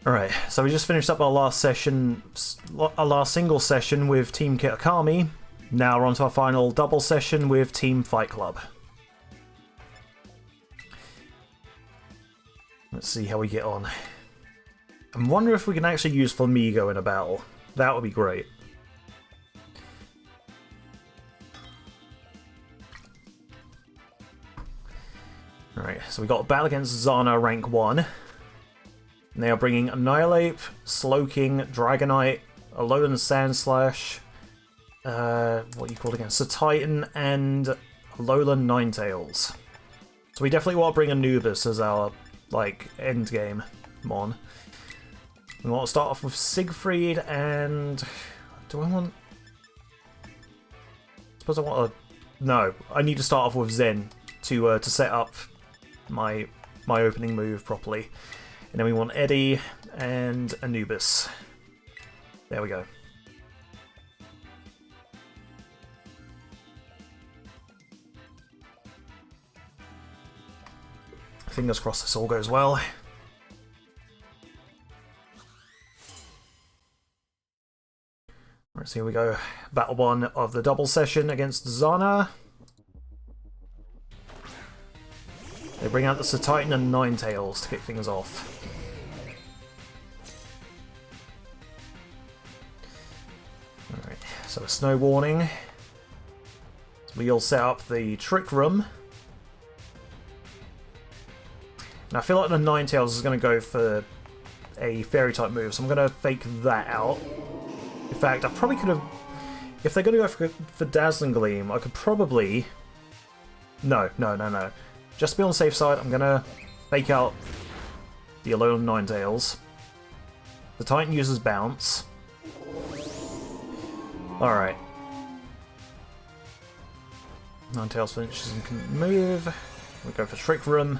Alright, so we just finished up our last session, our last single session with Team Kitakami. Now we're on to our final double session with Team Fight Club. Let's see how we get on. I wonder if we can actually use Flamigo in a battle. That would be great. Alright, so we got a battle against Zanna, rank 1. And they are bringing Annihilate, Slowking, Dragonite, Alolan Sandslash, what you called again? Titan and Alolan Ninetales. So we definitely want to bring Anubis as our, like, end game mon. We want to start off with Siegfried and... do I want... I suppose I want to... no, I need to start off with Zen to set up my opening move properly. And then we want Eddie and Anubis. There we go. Fingers crossed this all goes well. Right, so here we go. Battle 1 of the double session against Zanna. They bring out the Titan and Ninetales to kick things off. Alright, so a snow warning. So we all set up the Trick Room. And I feel like the Ninetales is going to go for a Fairy type move, so I'm going to fake that out. In fact, I probably could have... if they're going to go for Dazzling Gleam, I could probably... No. Just to be on the safe side, I'm going to fake out the Alolan Ninetales. The Titan uses Bounce. Alright. Ninetales finishes and can move. We go for Trick Room.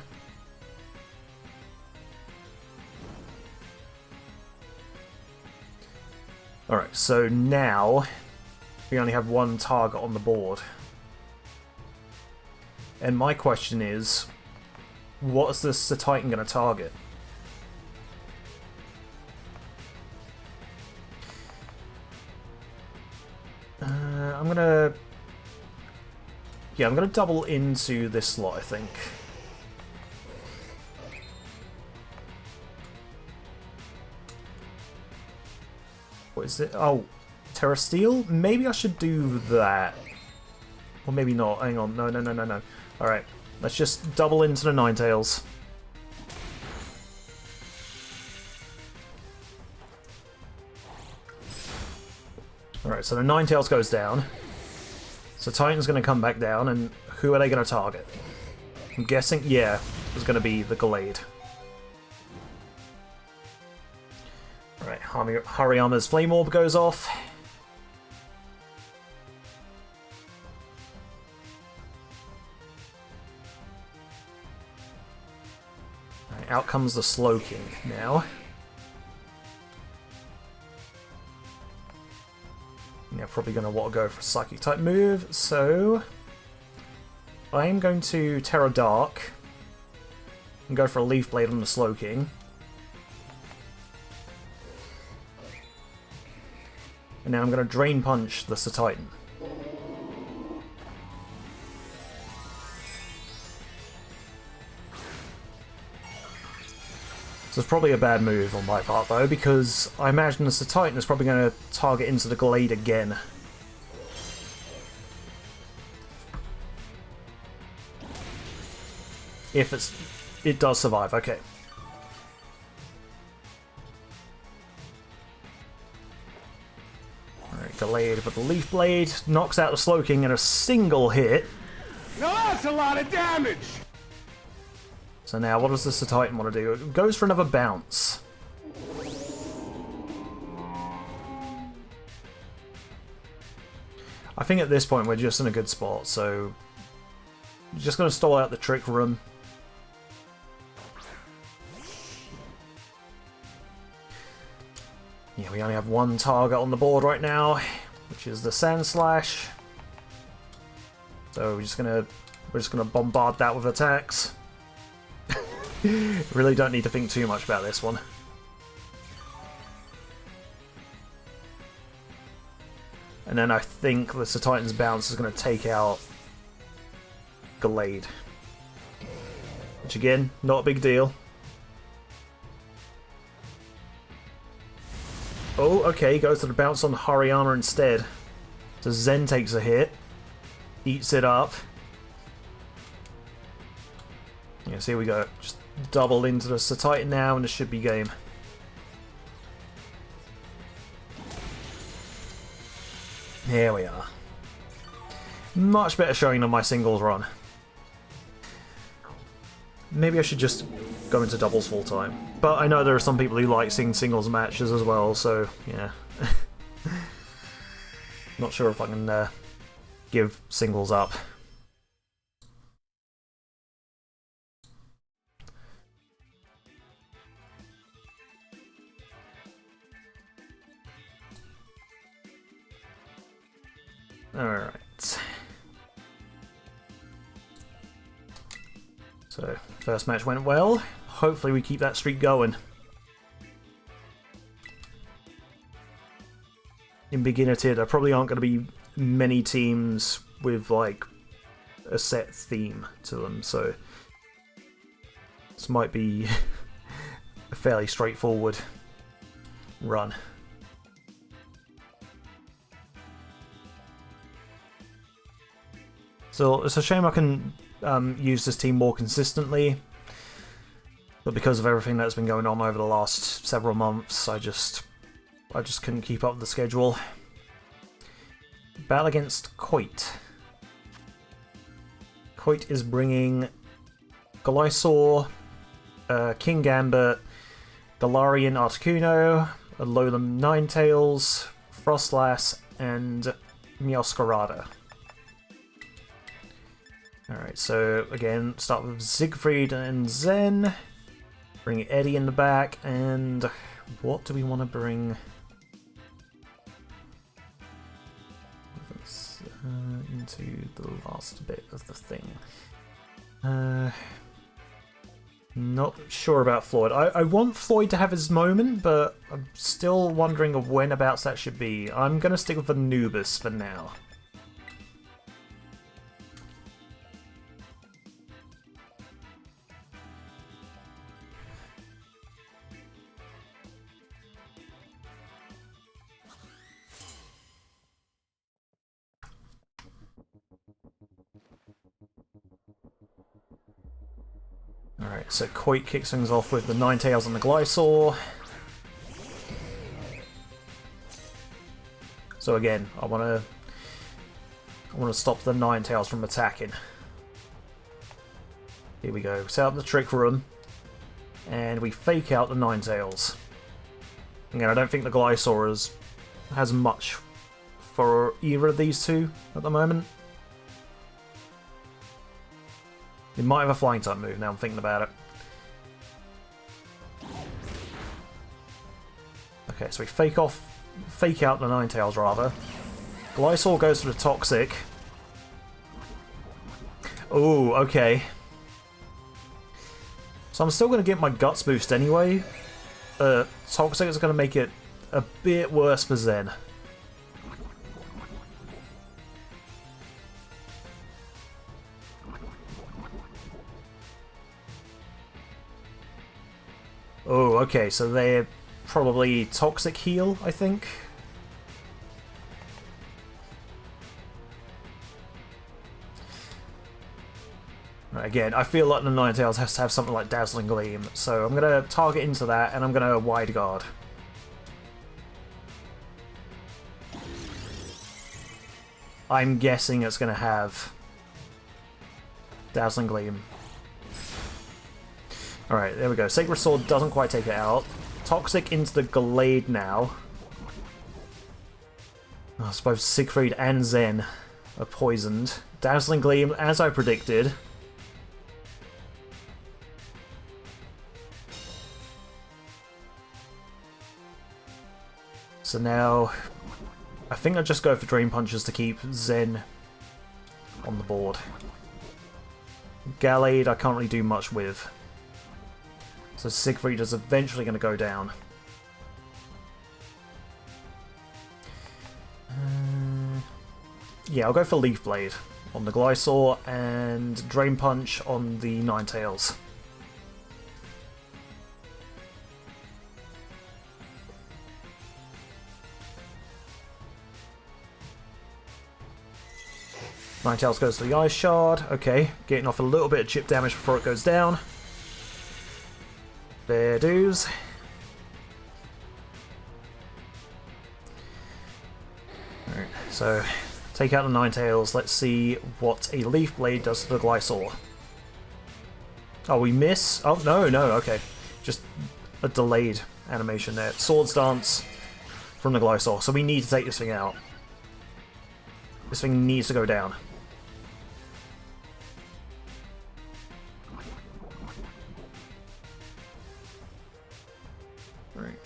Alright, so now we only have one target on the board. And my question is, what is this Titan going to target? I'm gonna double into this slot, I think. What is it? Oh, Terra Steel? Maybe I should do that. Or maybe not. Hang on. No. Alright. Let's just double into the Ninetales. Alright, so the Ninetales goes down. So Titan's going to come back down, and who are they going to target? I'm guessing, yeah, it's going to be the Glade. Alright, Hariyama's Flame Orb goes off. Alright, out comes the Slowking now. You're probably going to want to go for a Psychic type move, so I'm going to Terra Dark and go for a Leaf Blade on the Slowking. And now I'm going to Drain Punch the Titan. So it's probably a bad move on my part though, because I imagine the Titan is probably going to target into the Glade again. If it does survive, okay. Alright, Glade with the Leaf Blade, knocks out the Slowking in a single hit. Now that's a lot of damage! So now, what does the Titan want to do? It goes for another bounce. I think at this point we're just in a good spot, so I'm just going to stall out the Trick Room. Yeah, we only have one target on the board right now, which is the Sandslash. So we're just gonna bombard that with attacks. Really don't need to think too much about this one. And then I think the Titan's bounce is going to take out Glade. Which again, not a big deal. Oh, okay, goes to the bounce on Haryana instead. So Zen takes a hit. Eats it up. Yes, here we go. Just double into the Titan now and it should be game. Here we are. Much better showing than my singles run. Maybe I should just go into doubles full time. But I know there are some people who like seeing singles matches as well, so yeah. Not sure if I can give singles up. Alright. So, first match went well. Hopefully we keep that streak going. In beginner tier, there probably aren't going to be many teams with, like, a set theme to them, so this might be a fairly straightforward run. So it's a shame I can use this team more consistently, but because of everything that's been going on over the last several months, I just couldn't keep up with the schedule. Battle against Coyt. Coyt is bringing Glysaur, King Gambit, Galarian Articuno, Alolan Ninetales, Frostlass, and Meowscarada. Alright, so again, start with Siegfried and Zen. Bring Eddie in the back, and what do we want to bring? Into the last bit of the thing. Not sure about Floyd. I want Floyd to have his moment, but I'm still wondering of whenabouts that should be. I'm going to stick with Anubis for now. Alright, so Coyt kicks things off with the Ninetales and the Glysaur. So again, I want to stop the Ninetales from attacking. Here we go. Set up the Trick Room, and we fake out the Ninetales. Again, I don't think the Glysaur has much for either of these two at the moment. It might have a flying type move now I'm thinking about it. Okay, so we fake out the Ninetales rather. Glysaur goes for the Toxic. Ooh, okay. So I'm still going to get my Guts boost anyway. Toxic is going to make it a bit worse for Zen. Oh, okay, so they're probably Toxic Heal, I think. Right, again, I feel like the Ninetales has to have something like Dazzling Gleam, so I'm going to target into that, and I'm going to Wide Guard. I'm guessing it's going to have Dazzling Gleam. Alright, there we go. Sacred Sword doesn't quite take it out. Toxic into the Glade now. I suppose Siegfried and Zen are poisoned. Dazzling Gleam, as I predicted. So now, I think I'll just go for Drain Punches to keep Zen on the board. Gallade I can't really do much with. So Siegfried is eventually going to go down. Yeah, I'll go for Leaf Blade on the Glysaur and Drain Punch on the Ninetales. Ninetales goes to the Ice Shard. Okay, getting off a little bit of chip damage before it goes down. Fair dues. Alright, so take out the Ninetales. Let's see what a Leaf Blade does to the Glysaur. Oh, we miss? Oh, no, okay. Just a delayed animation there. Swords Dance from the Glysaur. So we need to take this thing out. This thing needs to go down. Right.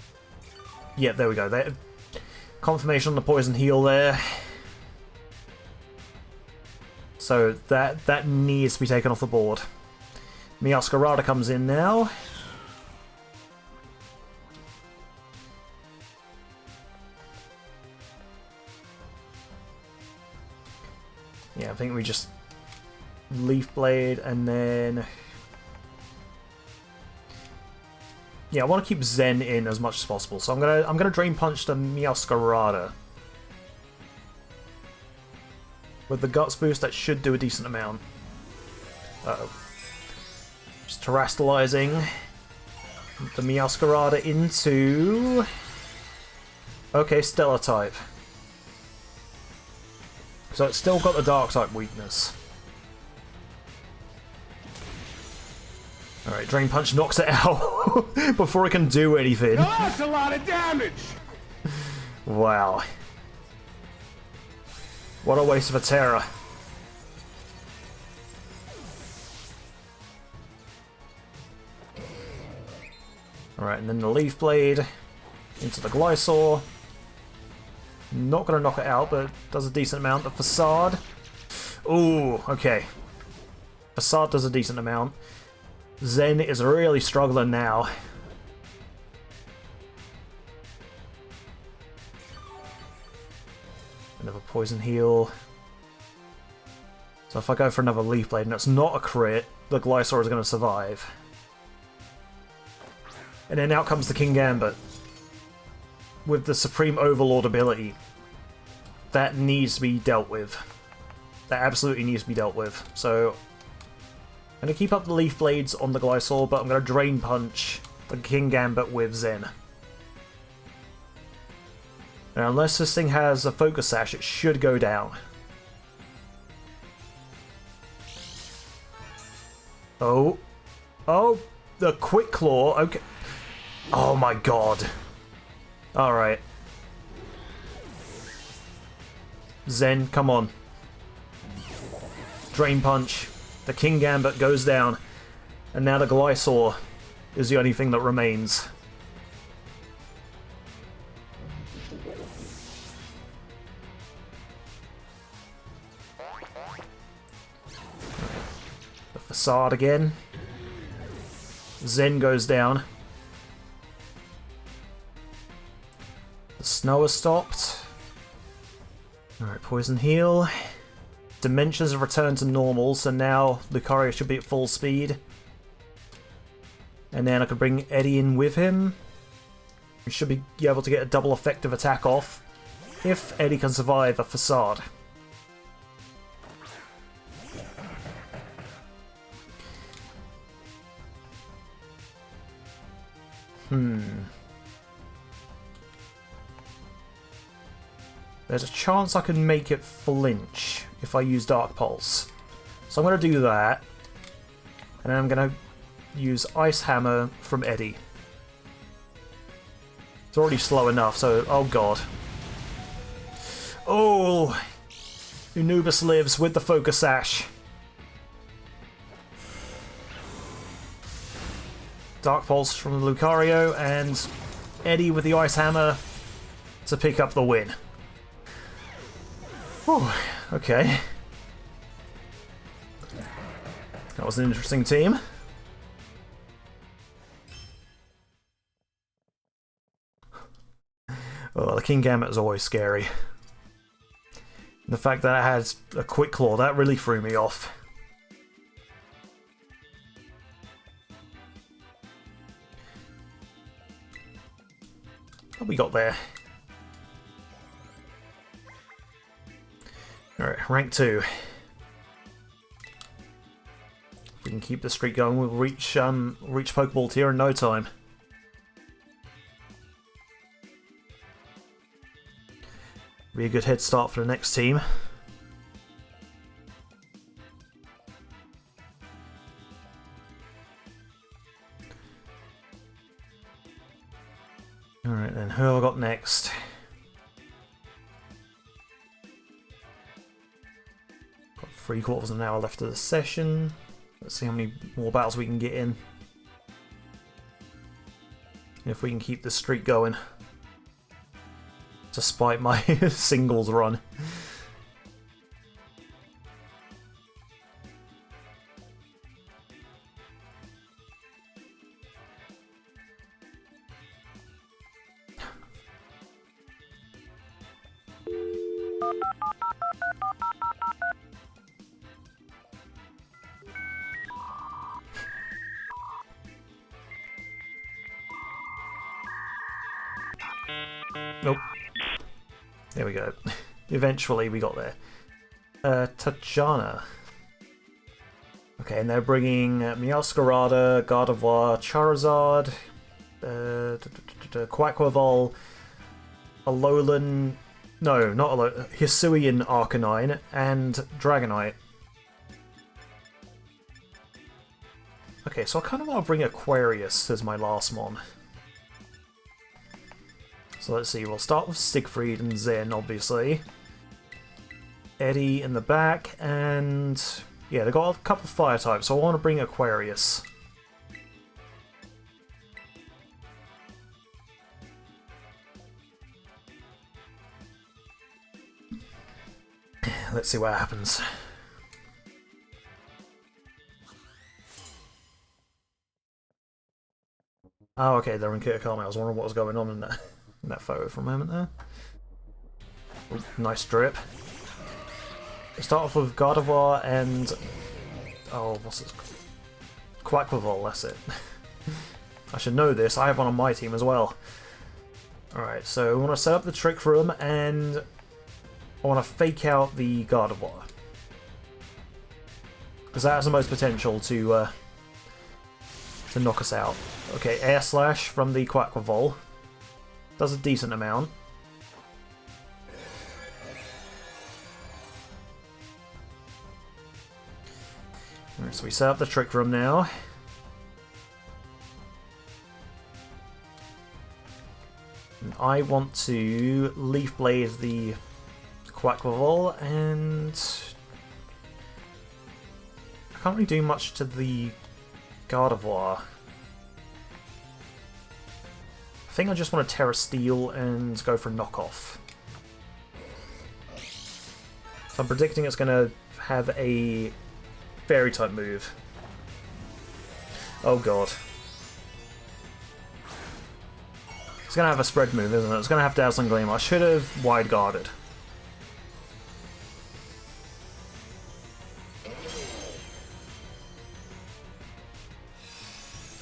Yeah, there we go. There. Confirmation on the Poison Heal there. So that needs to be taken off the board. Meowscarada comes in now. Yeah, I think we just Leaf Blade and then... Yeah, I want to keep Zen in as much as possible, so I'm gonna Drain Punch the Meowscarada. With the Guts boost, that should do a decent amount. Uh-oh. Just terastallizing the Meowscarada into... Okay, Stellar type. So it's still got the Dark type weakness. Alright, Drain Punch knocks it out before it can do anything. Now that's a lot of damage! Wow. What a waste of a Terra. Alright, and then the Leaf Blade into the Glysaur. Not going to knock it out, but does a decent amount. The Facade. Ooh, okay. Facade does a decent amount. Zen is really struggling now. Another Poison Heal. So if I go for another Leaf Blade and it's not a crit, the Glysaur is going to survive. And then out comes the King Gambit. With the Supreme Overlord ability. That needs to be dealt with. That absolutely needs to be dealt with. So I'm going to keep up the Leaf Blades on the Glysaur, but I'm going to Drain Punch the King Gambit with Zen. Now, unless this thing has a Focus Sash, it should go down. Oh. Oh, the Quick Claw. Okay. Oh my god. Alright. Zen, come on. Drain Punch. The King Gambit goes down. And now the Glysaur is the only thing that remains. The Facade again. Zen goes down. The snow has stopped. Alright, Poison Heal. Dimensions have returned to normal, so now Lucario should be at full speed. And then I could bring Eddie in with him. We should be able to get a double effective attack off, if Eddie can survive a Facade. There's a chance I can make it flinch if I use Dark Pulse. So I'm going to do that. And then I'm going to use Ice Hammer from Eddie. It's already slow enough, so... Oh god. Oh! Unubis lives with the Focus Sash. Dark Pulse from Lucario, and Eddie with the Ice Hammer to pick up the win. Whew, okay. That was an interesting team. Oh, the King Gambit is always scary. The fact that it has a quick claw, that really threw me off. What we got there? Alright, rank 2. If we can keep the streak going, we'll reach Pokeball tier in no time. Be a good head start for the next team. Alright then, who have I got next? Got 3/4 of an hour left of the session. Let's see how many more battles we can get in. If we can keep the streak going. Despite my singles run. Nope. There we go. Eventually we got there. Tatjana. Okay, and they're bringing Meowscarada, Gardevoir, Charizard, Quaquaval, Alolan... No, not Alolan. Hisuian Arcanine, and Dragonite. Okay, so I kind of want to bring Aquarius as my last one. So let's see, we'll start with Siegfried and Zen, obviously. Eddie in the back, and... yeah, they've got a couple of fire types, so I want to bring Aquarius. Let's see what happens. Oh, okay, they're in Kitakami. I was wondering what was going on in that photo for a moment there. Ooh, nice drip. We start off with Gardevoir and... oh, what's it? Quaquaval, that's it. I should know this, I have one on my team as well. Alright, so we want to set up the Trick Room and I want to fake out the Gardevoir. Because that has the most potential to knock us out. Okay, Air Slash from the Quaquaval. Does a decent amount. Alright, so we set up the Trick Room now. And I want to Leaf Blade the Quaquaval, and I can't really do much to the Gardevoir. I think I just want to Terra Steel and go for knockoff. So I'm predicting it's going to have a Fairy type move. Oh god. It's going to have a spread move, isn't it? It's going to have Dazzling Gleam. I should have wide guarded.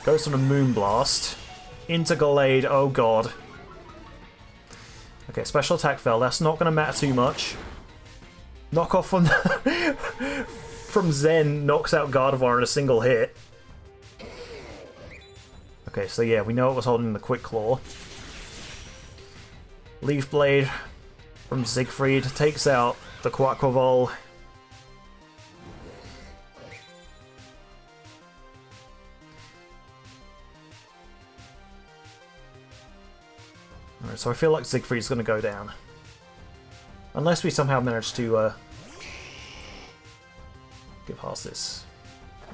Goes on a Moonblast. Into Gallade, oh god. Okay, special attack fell. That's not going to matter too much. Knock off from from Zen knocks out Gardevoir in a single hit. Okay, so yeah, we know it was holding the Quick Claw. Leaf Blade from Siegfried takes out the Quaquaval. Alright, so I feel like Siegfried's going to go down. Unless we somehow manage to get past this.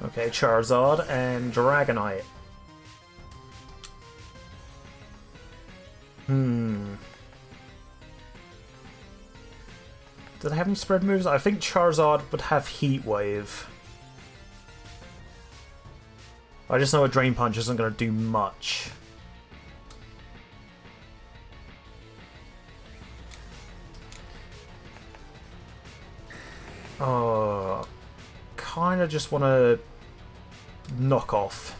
Okay, Charizard and Dragonite. Do they have any spread moves? I think Charizard would have Heat Wave. I just know a Drain Punch isn't going to do much. Oh, kind of just want to knock off.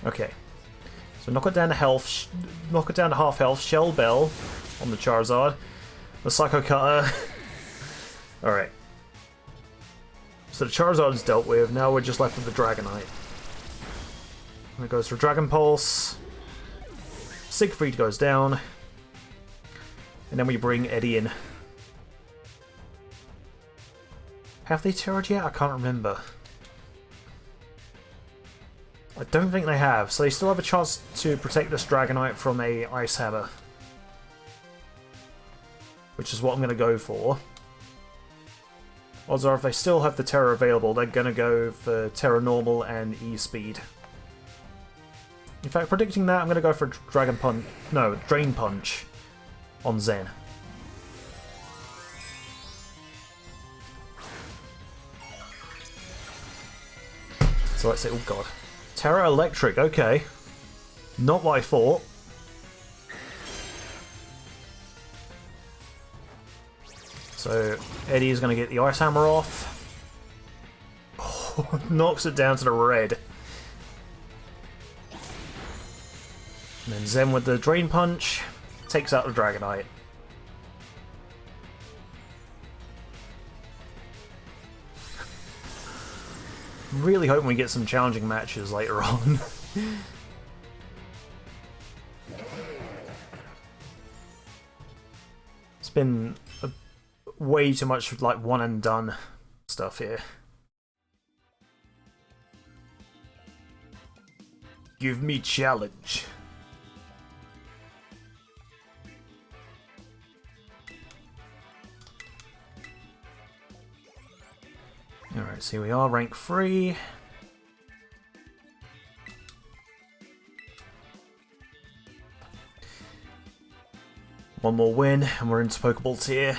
Okay, so knock it down to health, knock it down to half health. Shell Bell on the Charizard, the Psycho Cutter. All right. So the Charizard is dealt with. Now we're just left with the Dragonite. And it goes for Dragon Pulse. Siegfried goes down. And then we bring Eddie in. Have they terrored yet? I can't remember. I don't think they have. So they still have a chance to protect this Dragonite from a Ice Hammer. Which is what I'm going to go for. Odds are if they still have the Terra available, they're going to go for Terra Normal and E-Speed. In fact, predicting that, I'm going to go for Dragon Punch... No, Drain Punch on Zen. So let's say, oh god. Terra Electric, okay. Not what I thought. So Eddie is going to get the Ice Hammer off. Oh, knocks it down to the red. And then Zen with the Drain Punch takes out the Dragonite. Really hoping we get some challenging matches later on. It's been way too much like one and done stuff here. Give me challenge. Alright, so here we are, rank 3. One more win, and we're into Pokeball tier.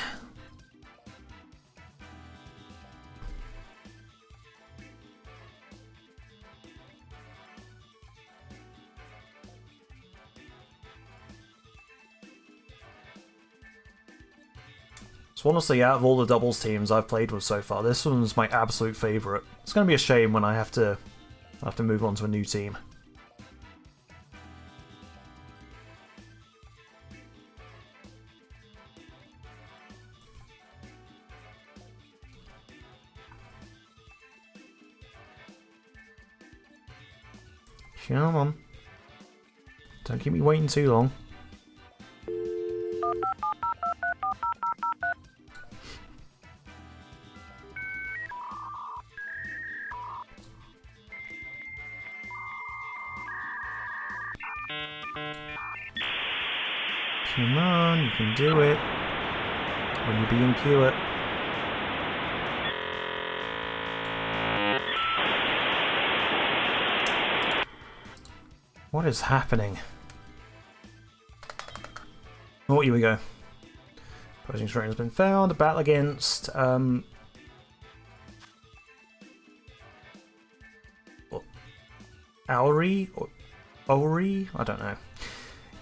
So honestly, out of all the doubles teams I've played with so far, this one's my absolute favourite. It's going to be a shame when I have to move on to a new team. Come on. Don't keep me waiting too long. Come on, you can do it. When you're being pure. What is happening? Oh, here we go. Opposing strain has been found. A battle against Auri or Ori? I don't know.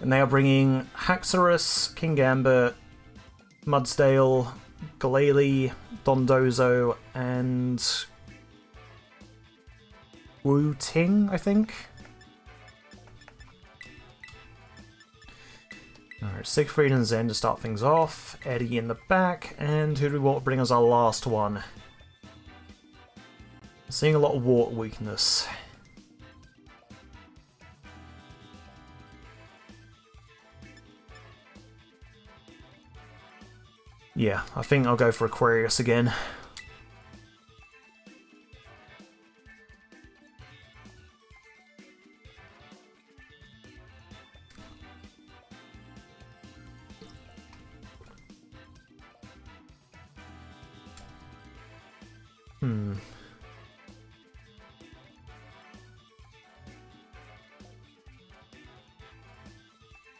And they are bringing Haxorus, Kingambit, Mudsdale, Glalie, Dondozo, and Wu Ting, I think. Alright, Siegfried and Zen to start things off. Eddie in the back, and who do we want to bring as our last one? Seeing a lot of water weakness. Yeah, I think I'll go for Aquarius again.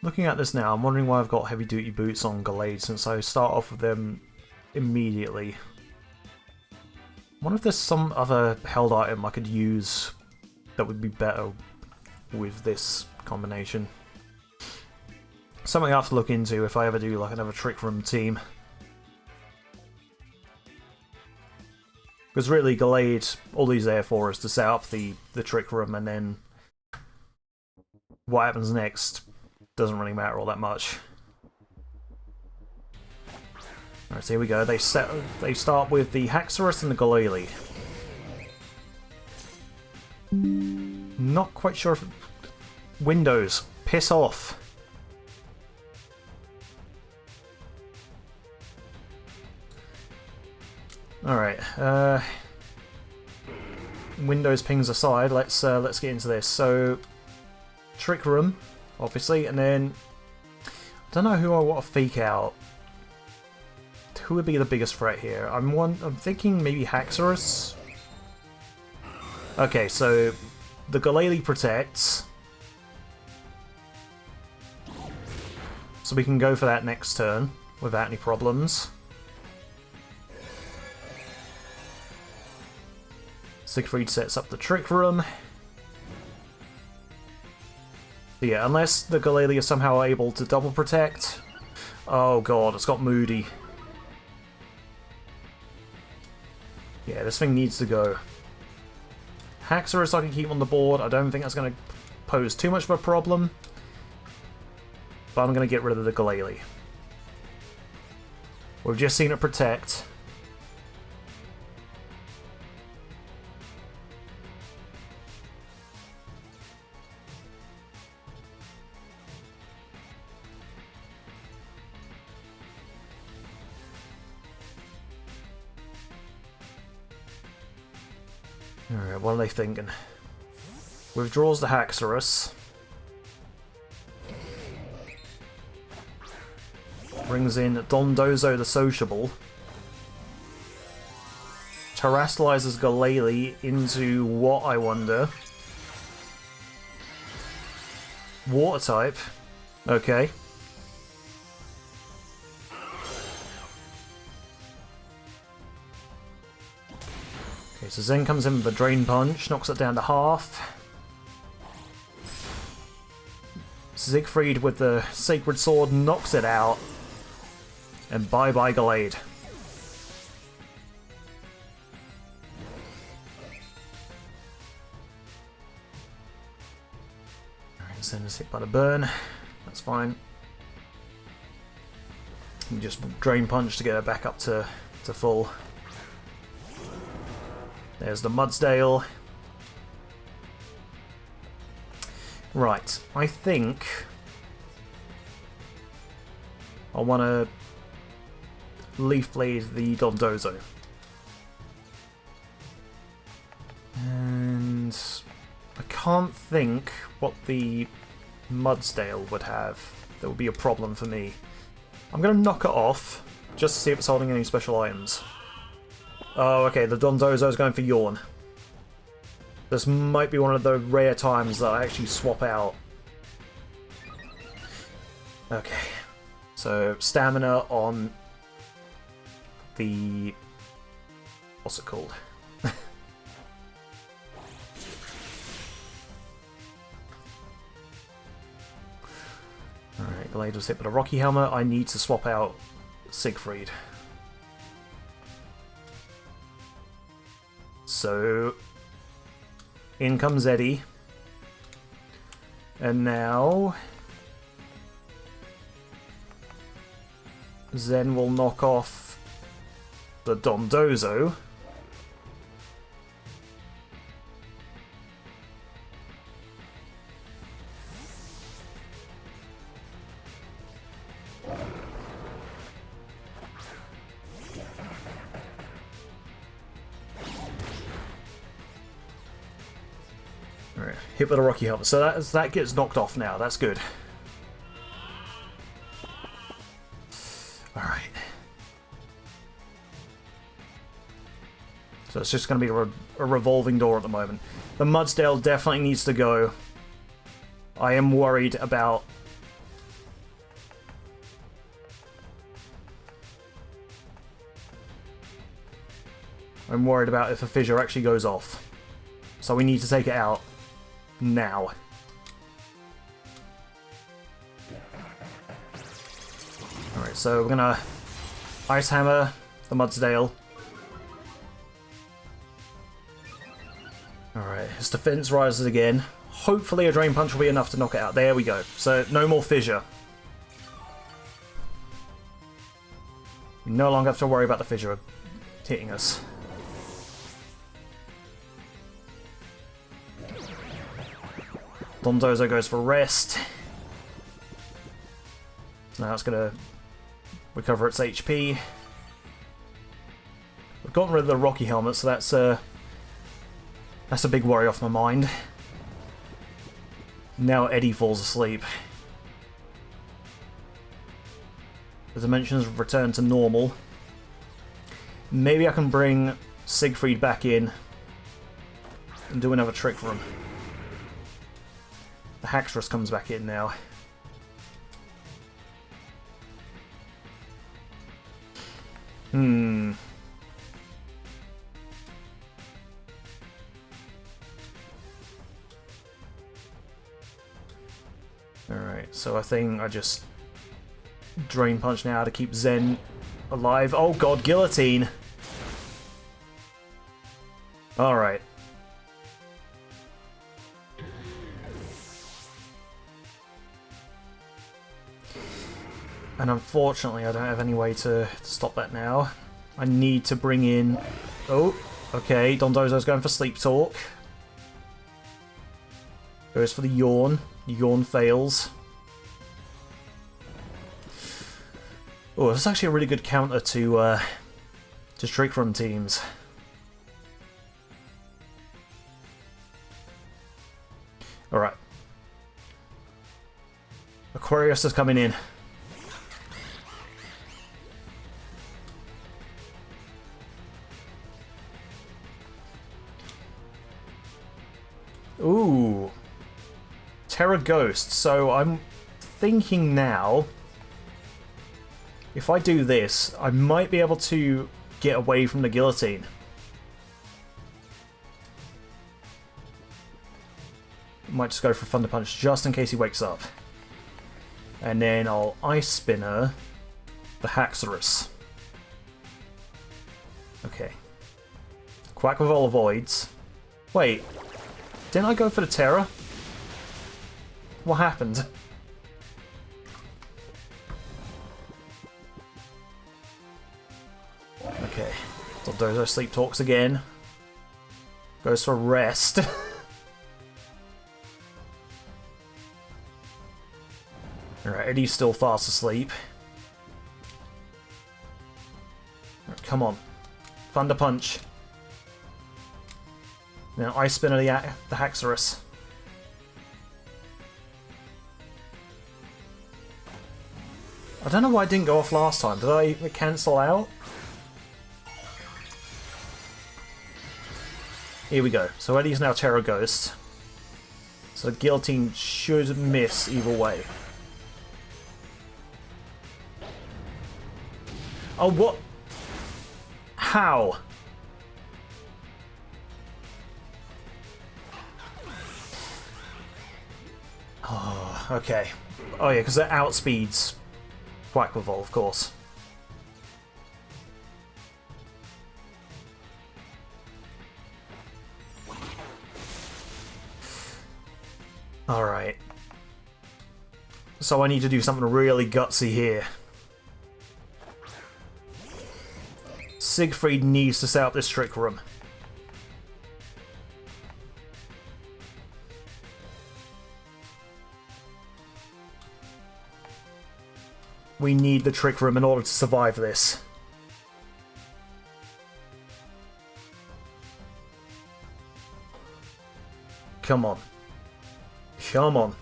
Looking at this now, I'm wondering why I've got heavy duty boots on Gallade since I start off with them immediately. I wonder if there's some other held item I could use that would be better with this combination. Something I have to look into if I ever do like another Trick Room team. Because really, Gallade, all he's there for is to set up the trick room, and then what happens next doesn't really matter all that much. Alright, so here we go. They start with the Haxorus and the Glalie. Not quite sure if... Windows, piss off. Alright, Windows pings aside, let's get into this. So, Trick Room, obviously, and then I don't know who I want to fake out. Who would be the biggest threat here? I'm thinking maybe Haxorus. Okay, so the Glalie protects, so we can go for that next turn without any problems. Siegfried sets up the Trick Room. But yeah, unless the Glalie is somehow able to double protect. Oh god, it's got Moody. Yeah, this thing needs to go. Haxorus I can keep on the board. I don't think that's going to pose too much of a problem. But I'm going to get rid of the Glalie. We've just seen it protect. Alright, what are they thinking? Withdraws the Haxorus. Brings in Dondozo the Sociable. Terastallizes Glalie into what, I wonder? Water type. Okay. Okay, so Zen comes in with a Drain Punch, knocks it down to half. Siegfried with the Sacred Sword knocks it out. And bye-bye Gallade. Alright, Zen is hit by the burn. That's fine. You just Drain Punch to get her back up to full. There's the Mudsdale. Right, I think I want to Leaf Blade the Dondozo. And I can't think what the Mudsdale would have that would be a problem for me. I'm going to knock it off just to see if it's holding any special items. Oh, okay, the Dondozo is going for Yawn. This might be one of the rare times that I actually swap out. Okay, so stamina on the... what's it called? Alright, Glade was hit with a Rocky Helmet. I need to swap out Siegfried. So, in comes Eddie. And now Zen will knock off the Dondozo. Hit with a Rocky Helmet. So that gets knocked off now. That's good. Alright. So it's just going to be a revolving door at the moment. The Mudsdale definitely needs to go. I am worried about... I'm worried about if a fissure actually goes off. So we need to take it out. Now. Alright, so we're gonna Ice Hammer the Mudsdale. its defense rises again. Hopefully a Drain Punch will be enough to knock it out. There we go. So no more fissure. We no longer have to worry about the fissure hitting us. Dondozo goes for rest. Now it's going to recover its HP. We've gotten rid of the Rocky Helmet, so that's a big worry off my mind. Now Eddie falls asleep. The dimensions return to normal. Maybe I can bring Siegfried back in and do another trick for him. The Haxorus comes back in now. Alright, so I think I just Drain Punch now to keep Zen alive. Oh god, Guillotine! Alright. And unfortunately I don't have any way to stop that now. I need to bring in... Oh, okay, Dondozo's going for Sleep Talk. Goes for the Yawn. Yawn fails. Oh, this is actually a really good counter to Trick Room teams. Alright. Aquarius is coming in. Ooh. Terra Ghost. So I'm thinking now, if I do this, I might be able to get away from the Guillotine. Might just go for Thunder Punch just in case he wakes up. And then I'll Ice Spinner the Haxorus. Okay. Quack with all Voids. Wait. Didn't I go for the Terror? What happened? Okay. Dondozo Sleep Talks again. Goes for rest. Alright, Eddie's still fast asleep. Right, come on. Thunder Punch. Now Ice Spinner the Haxorus. I don't know why it didn't go off last time. Did I cancel out? Here we go. So Eddie's now Terror Ghost. So the Guillotine should miss either way. Oh, what? How? Oh, okay. Oh yeah, because it outspeeds Quacklevolve, of course. Alright. So I need to do something really gutsy here. Siegfried needs to set up this Trick Room. We need the Trick Room in order to survive this. Come on. Come on.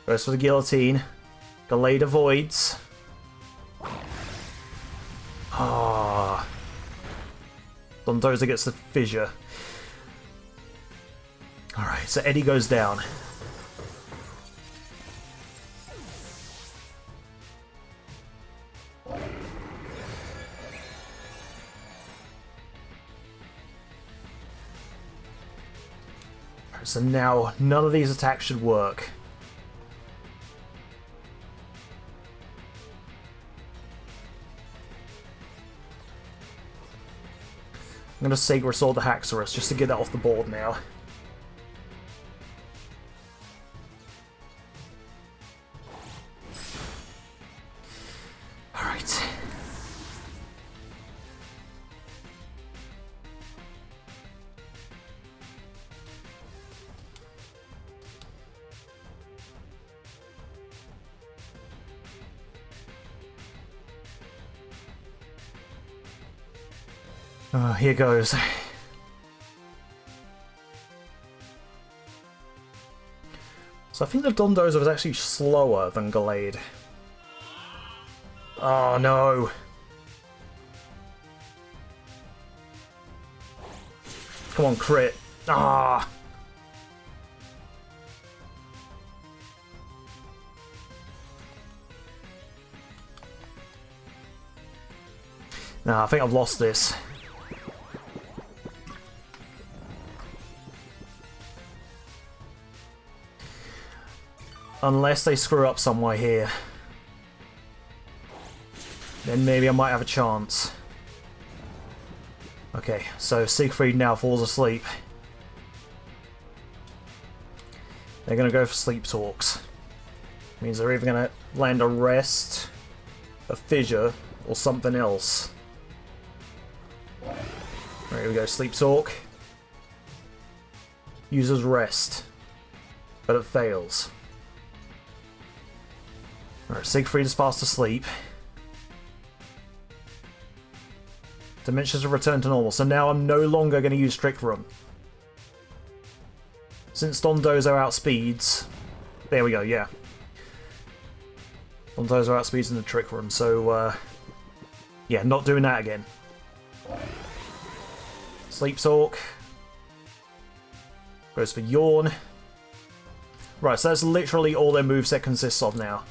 Goes for the Guillotine. Gallade avoids. Ah. Dondozo gets the Fissure. Alright, so Eddie goes down. So now, none of these attacks should work. going to Sacred Sword the Haxorus just to get that off the board now. Alright. Here goes. So I think the Dondozo was actually slower than Gallade. Oh no! Come on, crit. Ah! Nah, I think I've lost this. Unless they screw up somewhere here. Then maybe I might have a chance. Okay, so Siegfried now falls asleep. They're going to go for sleep talks. Means they're either going to land a rest, a fissure, or something else. There we go, sleep talk. Uses rest, but it fails. Alright, Siegfried is fast asleep. Dementias have returned to normal, so now I'm no longer going to use Trick Room. Since Dondozo outspeeds... There we go, yeah. Dondozo outspeeds in the Trick Room, so yeah, not doing that again. Sleep Talk. Goes for Yawn. Right, so that's literally all their moveset consists of now.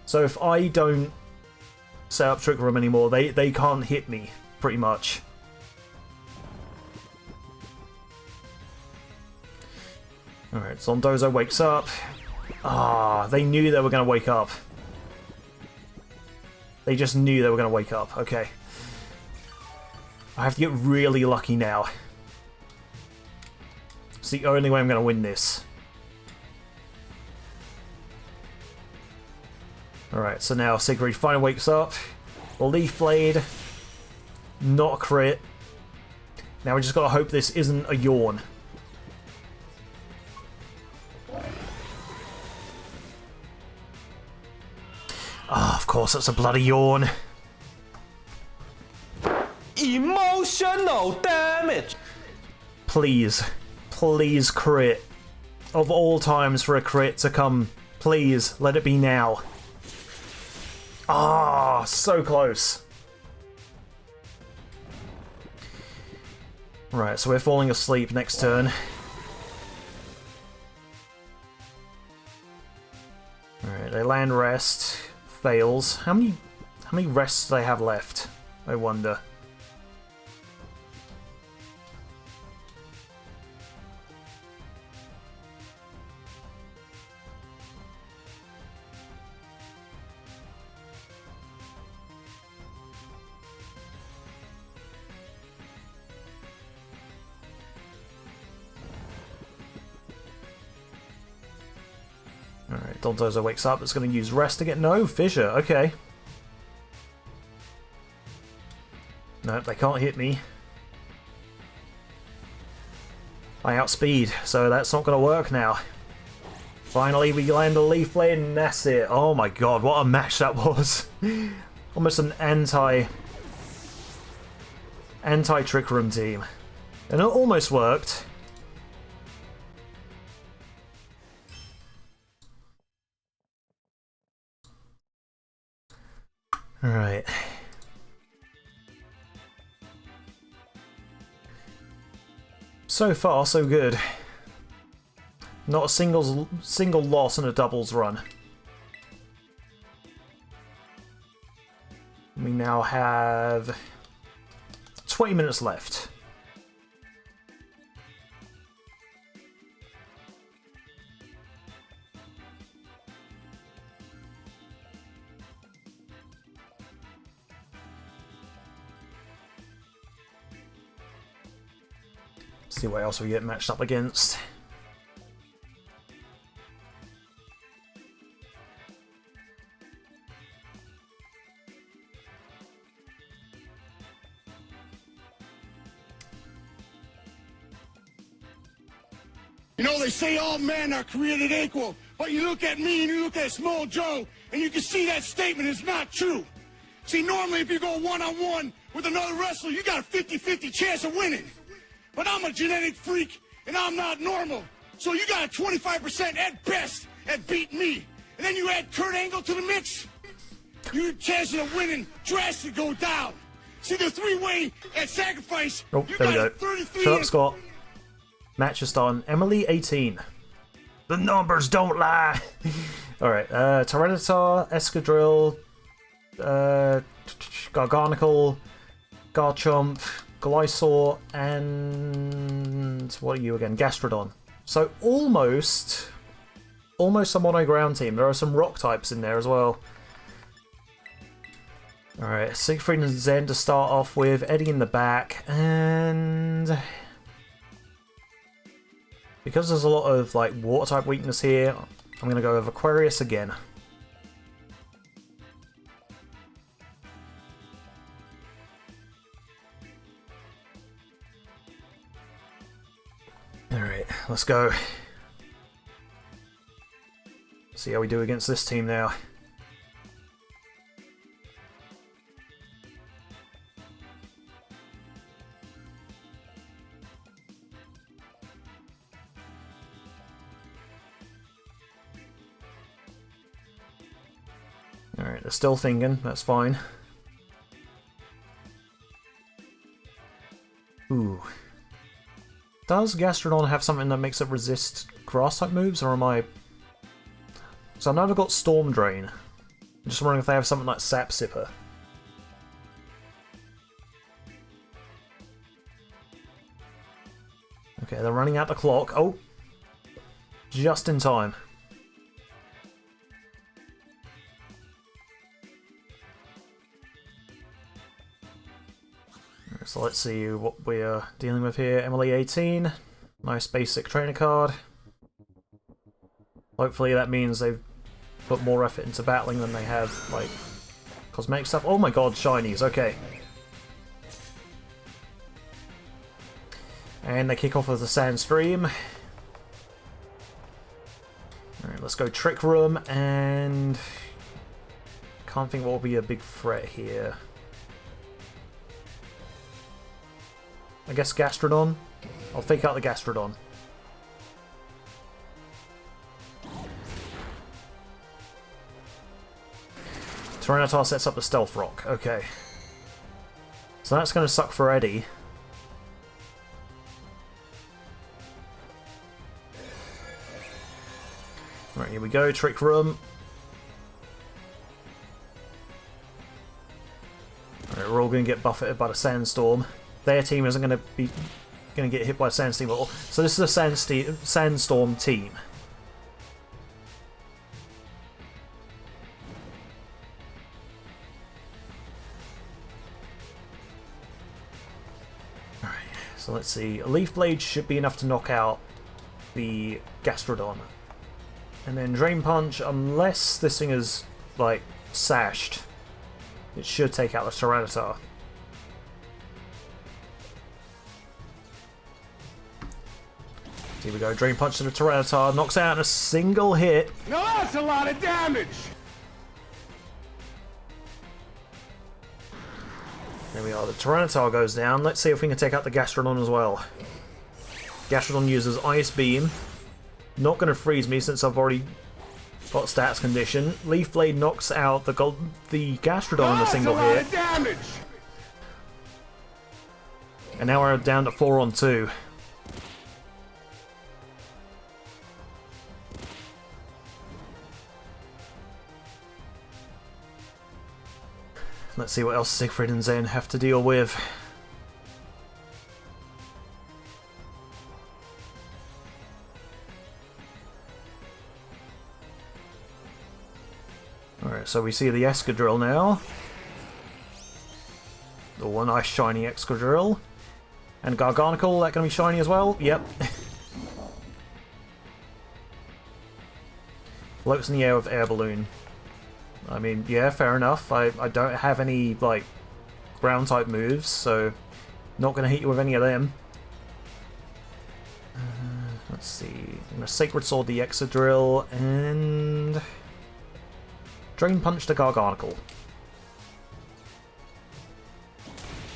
So if I don't set up Trick Room anymore, they can't hit me, pretty much. Alright, Dondozo wakes up. Ah, they knew they were going to wake up. They just knew they were going to wake up. Okay. I have to get really lucky now. It's the only way I'm going to win this. Alright, so now Siegfried finally wakes up. Leaf Blade. Not a crit. Now we just gotta hope this isn't a yawn. Ah, of course it's a bloody yawn. Emotional damage! Please. Please crit. Of all times for a crit to come, please, let it be now. Ah, so close. Right, so we're falling asleep next turn. Alright, they land rest. Fails. How many rests do they have left? I wonder. Alright, Dondozo wakes up. It's going to use rest to get... No, fissure. Okay. Nope, they can't hit me. I outspeed, so that's not going to work now. Finally, we land a Leaf Blade, and that's it. Oh my god, what a match that was. Almost an anti-Trick Room team. And it almost worked. Alright. So far, so good. Not a single loss in a doubles run. We now have 20 minutes left. See what else we get matched up against. You know, they say all men are created equal, but you look at me and you look at Small Joe, and you can see that statement is not true. See, normally if you go one-on-one with another wrestler, you got a 50-50 chance of winning. But I'm a genetic freak, and I'm not normal. So you got a 25% at best at beating me. And then you add Kurt Angle to the mix, your chances of winning drastically go down. See, the three-way at Sacrifice, Oh, you there we got go. a 33... Shut up, Scott. Match is on. Emily 18. The numbers don't lie. Alright, Tyranitar, Escadrille, Garganicle, Garchomp, Glysaur, and what are you again? Gastrodon. So almost a mono ground team. There are some rock types in there as well. Alright, Siegfried and Zen to start off with, Eddie in the back, and because there's a lot of like water type weakness here, I'm gonna go with Aquarius again. Alright, let's go. See how we do against this team now. Alright, they're still thinking, that's fine. Ooh. Does Gastrodon have something that makes it resist grass-type moves, or am I... So I know they've got Storm Drain. I'm just wondering if they have something like Sap Sipper. Okay, they're running out the clock. Oh! Just in time. So let's see what we are dealing with here. Emily 18. Nice basic trainer card. Hopefully that means they've put more effort into battling than they have, like, cosmetic stuff. Oh my god, shinies, okay. And they kick off with the Sandstream. Alright, let's go Trick Room, and... Can't think what will be a big threat here. I guess Gastrodon? I'll fake out the Gastrodon. Tyranitar sets up the Stealth Rock, okay. So that's going to suck for Eddie. Right, here we go, Trick Room. Alright, we're all going to get buffeted by the Sandstorm. Their team isn't going to get hit by a Sandstorm at all. So this is a Sandstorm team. Alright, so let's see. A Leaf Blade should be enough to knock out the Gastrodon. And then Drain Punch, unless this thing is, like, sashed, it should take out the Tyranitar. Here we go, Drain Punch to the Tyranitar, knocks out in a single hit. Now that's a lot of damage! There we are, the Tyranitar goes down. Let's see if we can take out the Gastrodon as well. Gastrodon uses Ice Beam. Not going to freeze me since I've already got Stats Condition. Leaf Blade knocks out the Gastrodon in a single hit. Damage. And now we're down to 4 on 2. Let's see what else Siegfried and Zen have to deal with. Alright, so we see the Escadrille now. The one nice shiny Escadrille. And Garganical, that gonna be shiny as well? Yep. Floats in the air with Air Balloon. I mean, yeah, fair enough. I don't have any, like, ground-type moves, so not gonna hit you with any of them. Let's see. I'm gonna Sacred Sword the Exadrill, and Drain Punch the Garganical.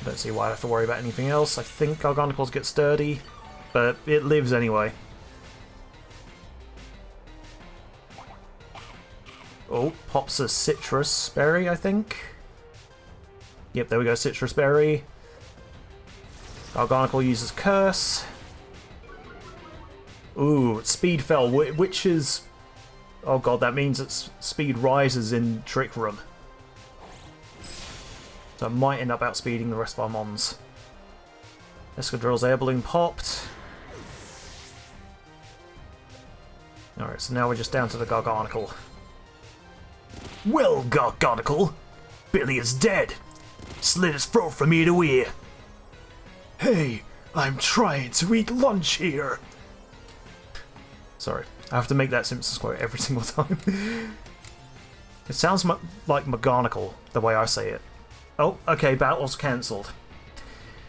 Don't see why I have to worry about anything else. I think Garganicles get sturdy, but it lives anyway. Oh, pops a Citrus Berry, I think. Yep, there we go, Citrus Berry. Garganical uses Curse. Ooh, Speed fell, which is... Oh god, that means its speed rises in Trick Room. So I might end up outspeeding the rest of our mons. Escadrille's Air Balloon popped. Alright, so now we're just down to the Garganical. Well, Garganical, Billy is dead. Slit his throat from ear to ear. Hey, I'm trying to eat lunch here. Sorry, I have to make that Simpsons quote every single time. It sounds like McGonagall, the way I say it. Oh, okay, battle's cancelled.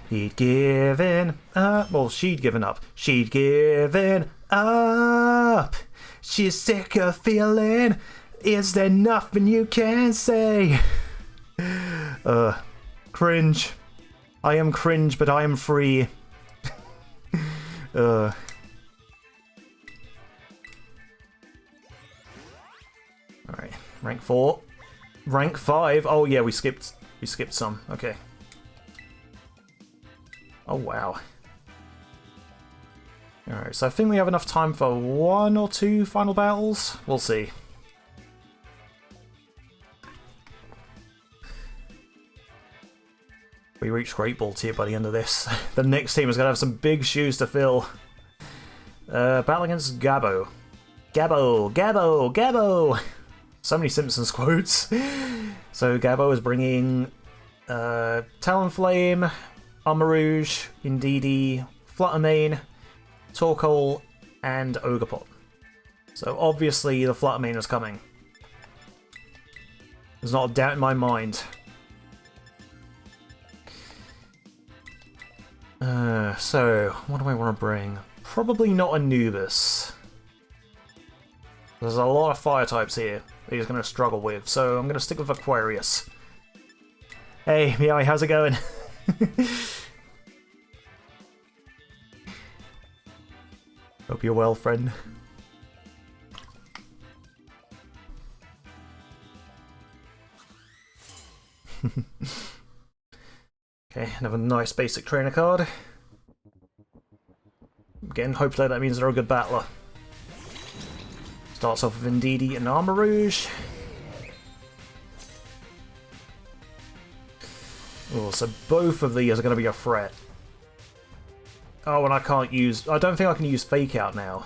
He'd given up. Well, she'd given up. She'd given up. She's sick of feeling. Is there nothing you can say? Cringe. I am cringe, but I am free. Alright, rank 4. Rank 5. Oh yeah, we skipped some. Okay. Oh wow. Alright, so I think we have enough time for 1 or 2 final battles. We'll see. We reach Great Ball tier by the end of this. The next team is going to have some big shoes to fill. Battle against Gabo. Gabo, Gabo, Gabo! So many Simpsons quotes. So Gabo is bringing Talonflame, Armarouge, Indeedee, Fluttermane, Torkoal, and Ogerpot. So obviously the Fluttermane is coming. There's not a doubt in my mind. So, what do I want to bring? Probably not Anubis. There's a lot of fire types here that he's going to struggle with, so I'm going to stick with Aquarius. Hey, Meowie, how's it going? Hope you're well, friend. Okay, another nice basic trainer card. Again, hopefully that means they're a good battler. Starts off with Indeedee and Armarouge. Oh, so both of these are going to be a threat. Oh, and I can't use... I don't think I can use Fake Out now.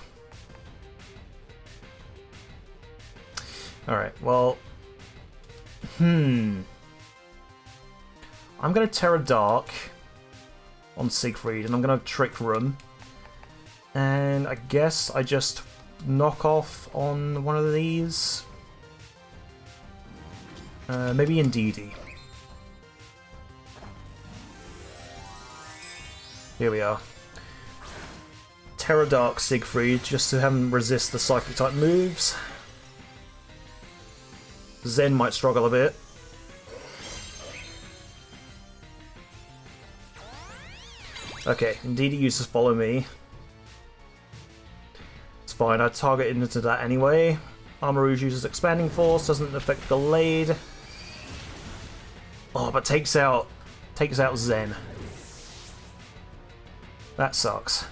Alright, well... I'm going to Terra Dark on Siegfried, and I'm going to Trick Room. And I guess I just knock off on one of these. Maybe Indeedee. Here we are. Terra Dark Siegfried, just to have him resist the Psychic type moves. Zen might struggle a bit. Okay, Indeedee uses Follow Me. It's fine, I target into that anyway. Armarouge uses Expanding Force, doesn't affect Delayed. Oh, but takes out Zen. That sucks.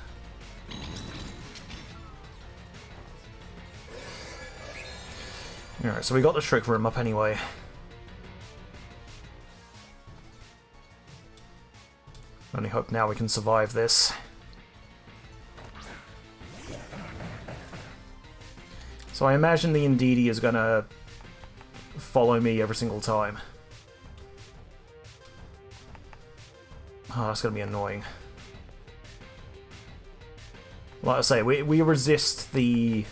Alright, so we got the Trick Room up anyway. Only hope now we can survive this. So I imagine the Indeedee is gonna follow me every single time. Oh, that's gonna be annoying. Like I say, we resist the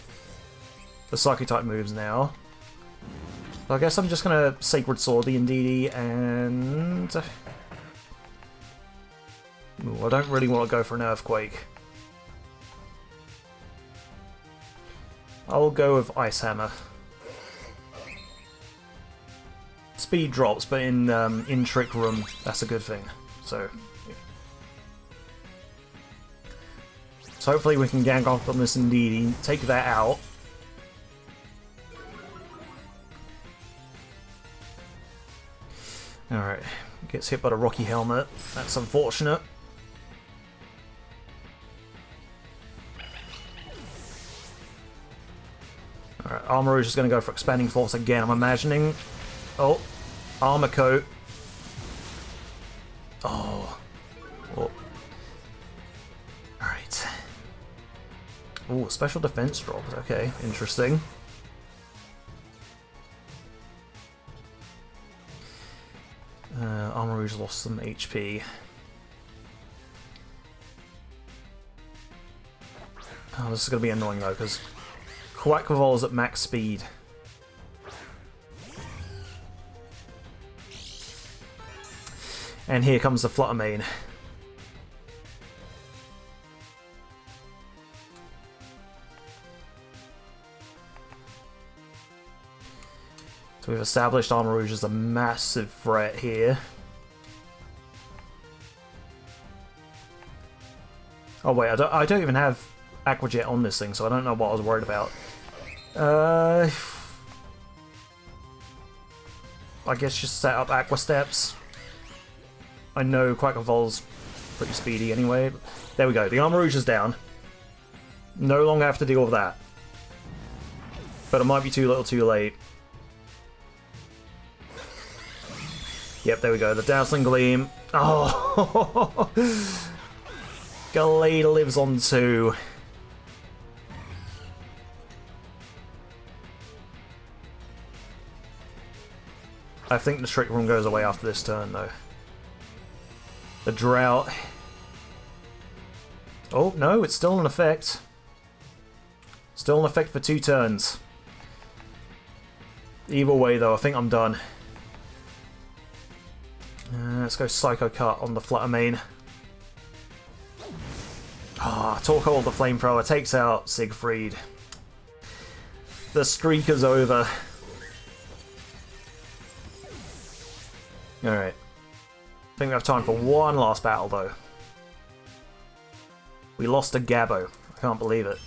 Psychic type moves now. So I guess I'm just gonna Sacred Sword the Indeedee and... Ooh, I don't really want to go for an Earthquake. I'll go with Ice Hammer. Speed drops, but in Trick Room, that's a good thing. So hopefully we can gang up on this Indeedee, take that out. Alright, gets hit by the Rocky Helmet. That's unfortunate. Alright, Armor is going to go for Expanding Force again, I'm imagining. Oh, Armor Coat. Oh. Alright. Oh, Special Defense drops. Okay, interesting. Armor Rouge lost some HP. Oh, this is going to be annoying though, because Quackvol is at max speed. And here comes the Flutter Mane. So we've established Armor Rouge as a massive threat here. Oh wait, I don't even have Aqua Jet on this thing, so I don't know what I was worried about. I guess just set up Aqua Steps. I know Quacklevol's pretty speedy anyway. There we go, the Armor Rouge is down. No longer have to deal with that. But it might be too little too late. Yep, there we go, the Dazzling Gleam. Oh! Gallade lives on 2. I think the Trick Room goes away after this turn, though. The Drought. Oh, no, it's still in effect. Still in effect for 2 turns. Either way, though, I think I'm done. Let's go Psycho Cut on the Flutter Mane. Ah, Torkoal the Flamethrower takes out Siegfried. The streak is over. Alright. I think we have time for one last battle, though. We lost to Gabo. I can't believe it.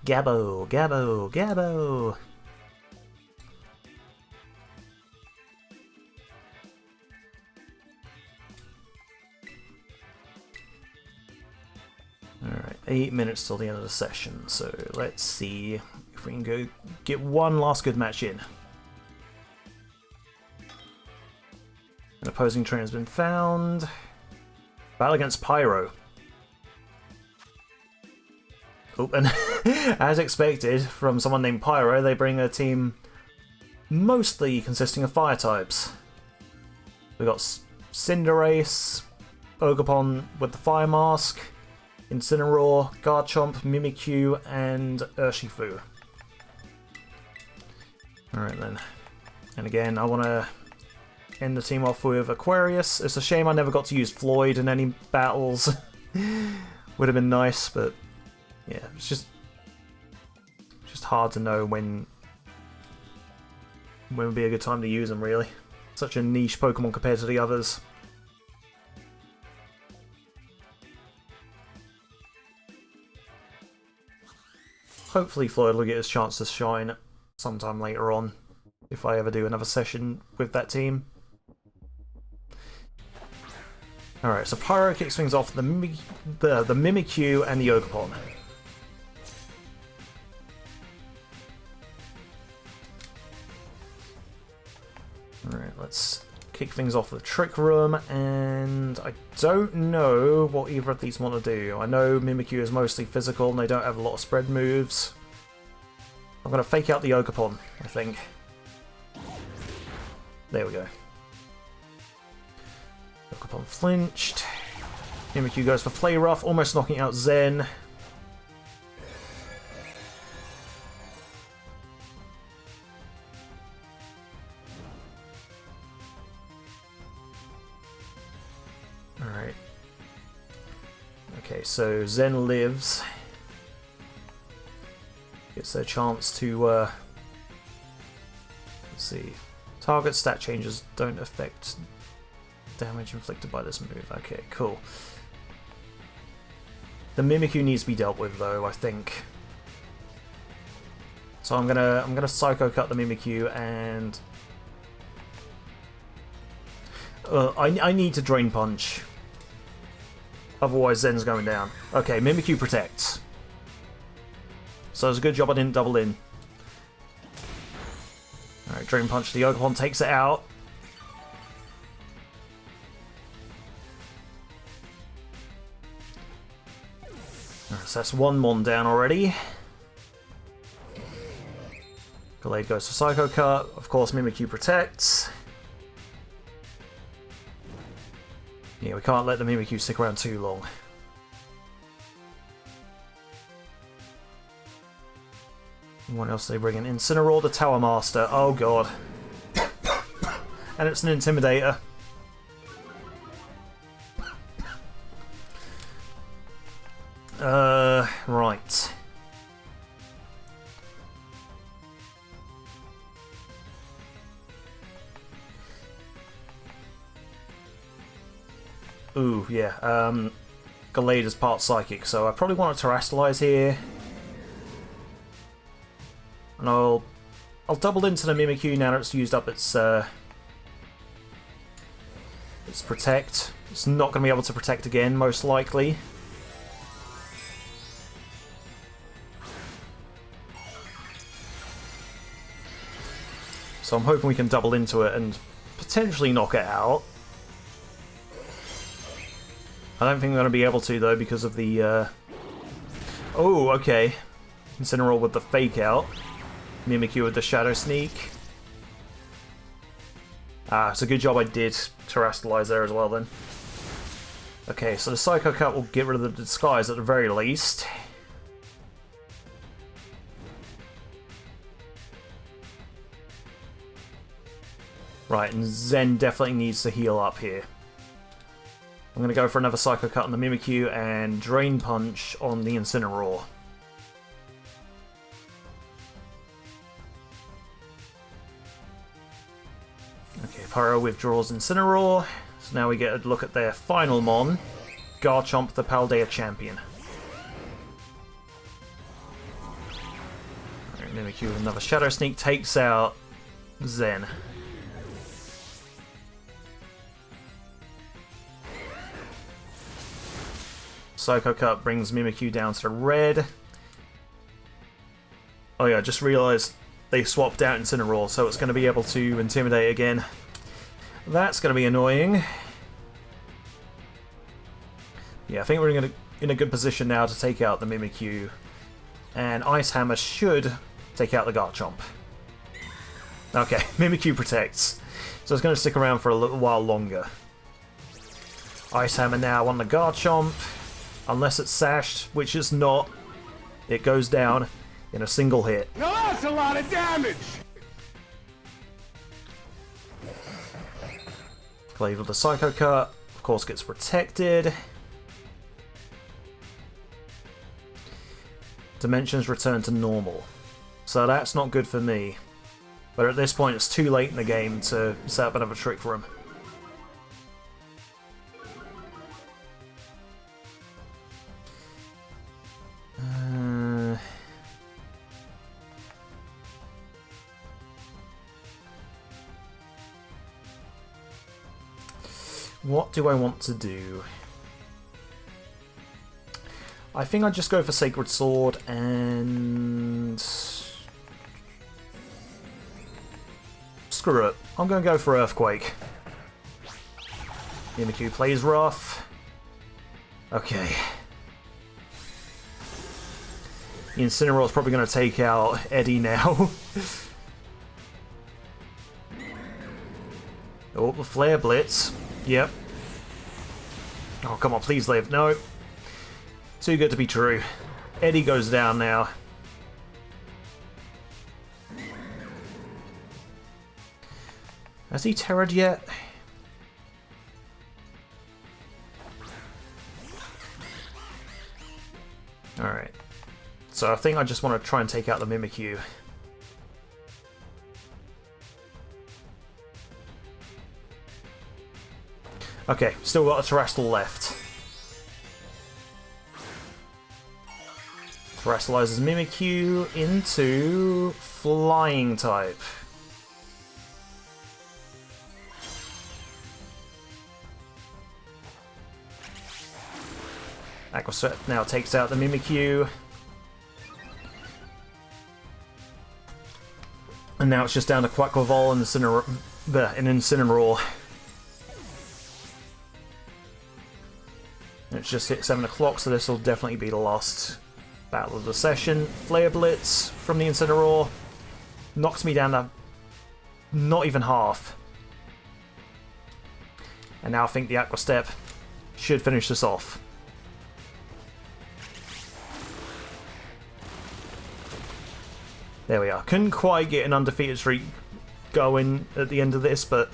Gabo, Gabo, Gabo! Alright, 8 minutes till the end of the session, so let's see if we can go get one last good match in. An opposing trainer has been found. Battle against Pyro. Oh, and as expected from someone named Pyro, they bring a team mostly consisting of fire types. We've got Cinderace, Ogerpon with the Fire Mask, Incineroar, Garchomp, Mimikyu, and Urshifu. Alright then. And again, I want to end the team off with Aquarius. It's a shame I never got to use Floyd in any battles. Would have been nice, but yeah, it's just hard to know when would be a good time to use them, really. Such a niche Pokemon compared to the others. Hopefully Floyd will get his chance to shine sometime later on, if I ever do another session with that team. Alright, so Pyro kicks things off the Mimikyu and the Ogerpon. Alright, let's kick things off with Trick Room, and I don't know what either of these want to do. I know Mimikyu is mostly physical and they don't have a lot of spread moves. I'm going to fake out the Ogerpon, I think. There we go. Look upon flinched. Mimikyu goes for Play Rough, almost knocking out Zen. Alright. Okay, so Zen lives. Gets their chance to, let's see. Target stat changes don't affect damage inflicted by this move. Okay, cool. The Mimikyu needs to be dealt with, though, I think. So I'm gonna Psycho Cut the Mimikyu, and I need to Drain Punch. Otherwise, Zen's going down. Okay, Mimikyu protects. So it's a good job I didn't double in. Alright, Drain Punch. The Ogerpon takes it out. Alright, so that's one Mon down already. Gallade goes for Psycho Cut. Of course, Mimikyu protects. Yeah, we can't let the Mimikyu stick around too long. What else do they bring in? Incineroar, the Tower Master. Oh god. And it's an Intimidator. Right. Ooh, yeah. Gallade is part Psychic, so I probably want to Terastallize here. And I'll double into the Mimikyu now that it's used up its Protect. It's not going to be able to Protect again, most likely. So I'm hoping we can double into it and potentially knock it out. I don't think I'm going to be able to, though, because of the... Oh, okay. Incineroar with the Fake Out. Mimikyu with the Shadow Sneak. Ah, it's a good job I did Terastallize there as well, then. Okay, so the Psycho Cut will get rid of the Disguise at the very least. Right, and Zen definitely needs to heal up here. I'm going to go for another Psycho Cut on the Mimikyu and Drain Punch on the Incineroar. Okay, Pyro withdraws Incineroar. So now we get a look at their final Mon, Garchomp, the Paldea Champion. Right, Mimikyu with another Shadow Sneak takes out Zen. Psycho Cut brings Mimikyu down to the red. Oh yeah, I just realised they swapped out Incineroar, so it's going to be able to Intimidate again. That's going to be annoying. Yeah, I think we're in a good position now to take out the Mimikyu. And Ice Hammer should take out the Garchomp. Okay, Mimikyu protects. So it's going to stick around for a little while longer. Ice Hammer now on the Garchomp. Unless it's sashed, which it's not. It goes down in a single hit. Now that's a lot of damage! Glaive with the Psycho Cut, of course, gets protected. Dimensions return to normal. So that's not good for me. But at this point, it's too late in the game to set up another Trick Room. What do I want to do? I think I'd just go for Sacred Sword and... Screw it. I'm going to go for Earthquake. Mimikyu plays rough. Okay. The Incineroar's probably going to take out Eddie now. Oh, the Flare Blitz. Yep. Oh, come on, please live. No. Too good to be true. Eddie goes down now. Has he terrored yet? Alright. So I think I just want to try and take out the Mimikyu. Okay, still got a Terrestrial left. Terrestrializes Mimikyu into Flying type. Aqua Sweat now takes out the Mimikyu. And now it's just down to Quaquaval and Incineroar. It's just hit 7 o'clock, so this will definitely be the last battle of the session. Flare Blitz from the Incineroar knocks me down to not even half. And now I think the Aqua Step should finish this off. There we are. Couldn't quite get an undefeated streak going at the end of this, but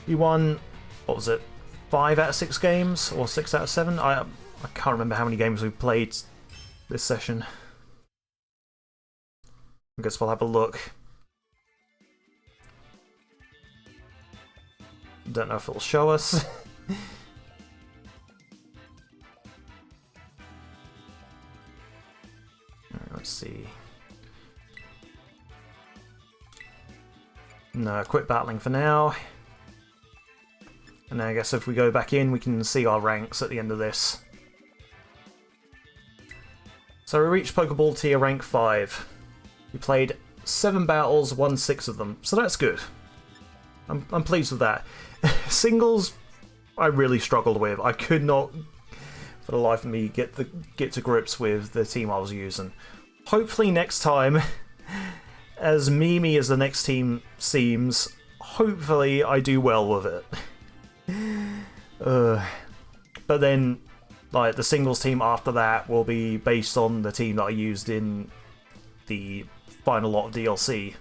we won, what was it, 5 out of 6 games? Or 6 out of 7? I can't remember how many games we've played this session. I guess we'll have a look. Don't know if it'll show us. Let's see. No, quit battling for now. And I guess if we go back in, we can see our ranks at the end of this. So we reached Pokeball tier rank 5. We played 7 battles, won 6 of them, so that's good. I'm pleased with that. Singles, I really struggled with. I could not, for the life of me, get to grips with the team I was using. Hopefully next time, as memey as the next team seems, hopefully I do well with it. But then, like, the singles team after that will be based on the team that I used in the final lot of DLC,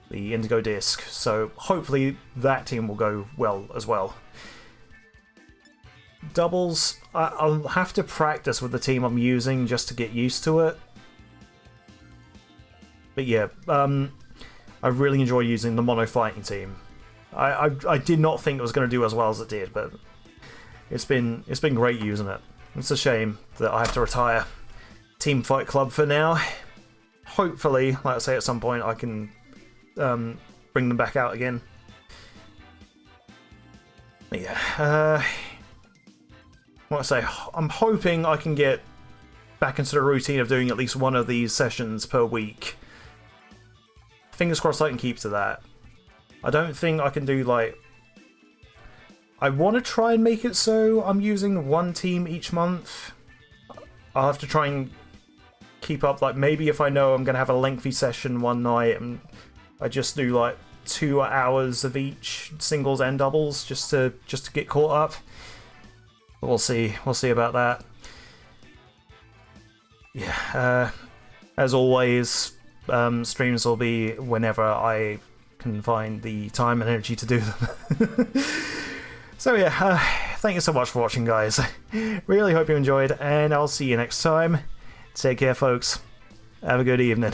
the Indigo Disc, so hopefully that team will go well as well. Doubles, I'll have to practice with the team I'm using just to get used to it. But yeah, I really enjoy using the mono fighting team. I did not think it was going to do as well as it did, but it's been great using it. It's a shame that I have to retire Team Fight Club for now. Hopefully, like I say, at some point I can bring them back out again. But yeah, like I say, I'm hoping I can get back into the routine of doing at least one of these sessions per week. Fingers crossed I can keep to that. I don't think I can do, like... I want to try and make it so I'm using one team each month. I'll have to try and keep up, like, maybe if I know I'm going to have a lengthy session one night, and I just do, like, 2 hours of each, singles and doubles, just to get caught up. But we'll see. We'll see about that. Yeah, as always, streams will be whenever I can find the time and energy to do them. So yeah, thank you so much for watching, guys. Really hope you enjoyed, and I'll see you next time. Take care, folks. Have a good evening.